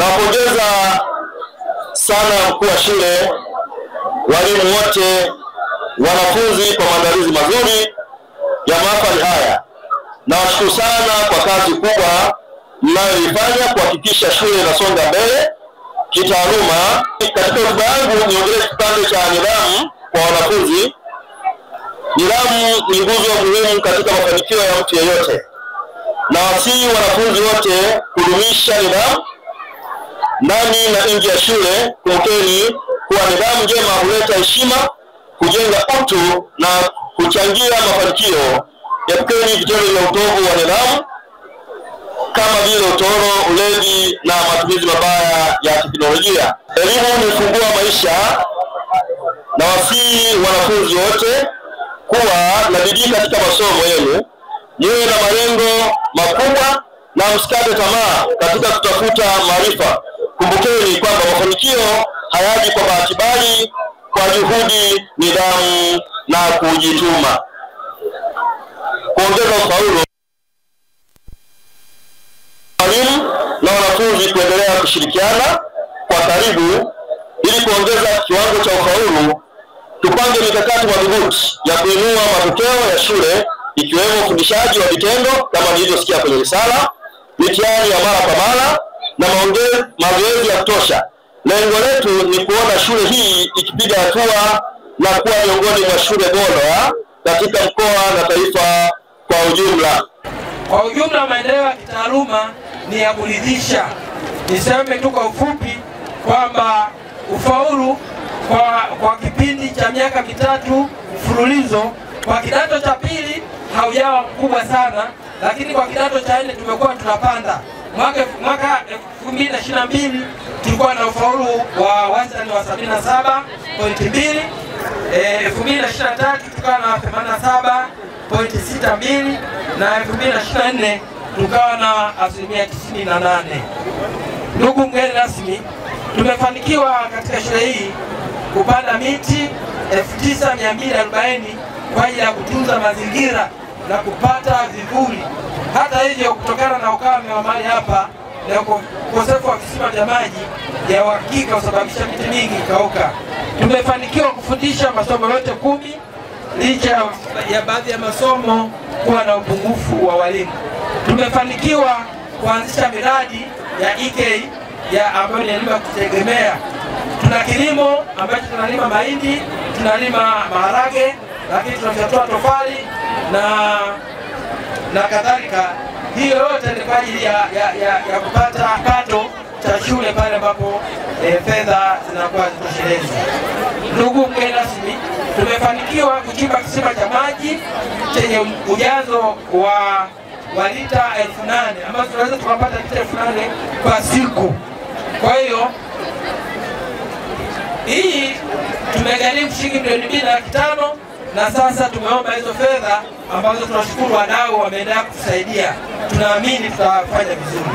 Nawapongeza sana mkuu wa shule, walimu wote, wanafunzi kwa maandalizi mazuri ya mahafali haya. Nawashukuru sana kwa kazi kubwa mnayoifanya kuhakikisha shule inasonga mbele kitaaluma. Katika hotuba yangu niongelee kipande cha nidhamu kwa wanafunzi. Nidhamu ni nguzo muhimu katika mafanikio ya mtu yeyote. Nawasihi wanafunzi wote kudumisha nidhamu ndani na nje ya shule. Kumbukeni kuwa nidhamu njema huleta heshima, kujenga utu na kuchangia mafanikio. Epukeni vitendo vya utovu wa nidhamu kama vile utoro, ulevi na matumizi mabaya ya teknolojia. Elimu ni ufunguo wa maisha. Nawasihi wanafunzi wote kuwa na bidii katika masomo yenu, muwe na malengo makubwa na msikate tamaa katika kutafuta maarifa. Kumbukeni kwamba mafanikio hayaji kwa bahati bali kwa juhudi, nidhamu na kujituma. Kuongeza ufaulu, walimu na wanafunzi kuendelea kushirikiana kwa karibu ili kuongeza kiwango cha ufaulu. Tupange mikakati madhubuti ya kuinua matokeo ya shule, ikiwemo ufundishaji wa vitendo kama nilivyosikia kwenye risala, mitihani ya mara kwa mara na mazoezi ya kutosha. Lengo letu ni kuona shule hii ikipiga hatua na kuwa miongoni mwa shule bora katika mkoa na taifa kwa ujumla. Kwa ujumla, maendeleo ya kitaaluma ni ya kuridhisha. Niseme tu kwa ufupi kwamba ufaulu kwa kipindi cha miaka mitatu mfululizo kwa kidato cha pili haujawa mkubwa sana, lakini kwa kidato cha 4 tumekuwa tunapanda. Mwaka 2022 tulikuwa na ufaulu wa wastani wa 77.2, 2023 tukawa na 87.62 na 2024 tukawa na 98%. Ndugu mgeni rasmi, tumefanikiwa katika shule hii kupanda miti 9240 kwa ajili ya kutunza mazingira na kupata vivuli. Hata hivyo, kutokana na ukame wa mahali hapa na ukosefu wa visima vya maji ya uhakika usababisha miti mingi kauka, tumefanikiwa kufundisha masomo yote 10 licha ya baadhi ya masomo kuwa na upungufu wa walimu. Tumefanikiwa kuanzisha miradi ya EK ambayo ni elimu ya kutegemea. Tuna kilimo ambacho tunalima mahindi, tunalima maharage, lakini tunafyatua tofali na kadhalika. Hiyo yote ni kwa ajili ya kupata pato cha shule pale ambapo fedha zinakuwa zitoshelezi. Ndugu mgeni rasmi, tumefanikiwa kuchimba kisima cha maji chenye ujazo wa lita 8,000 ambazo tunaweza tukapata lita 8,000 kwa siku. Kwa hiyo hii tumegharimu shilingi milioni 2.5, na sasa tumeomba hizo fedha ambazo tunashukuru wadau wameendelea kutusaidia. Tunaamini tutafanya vizuri.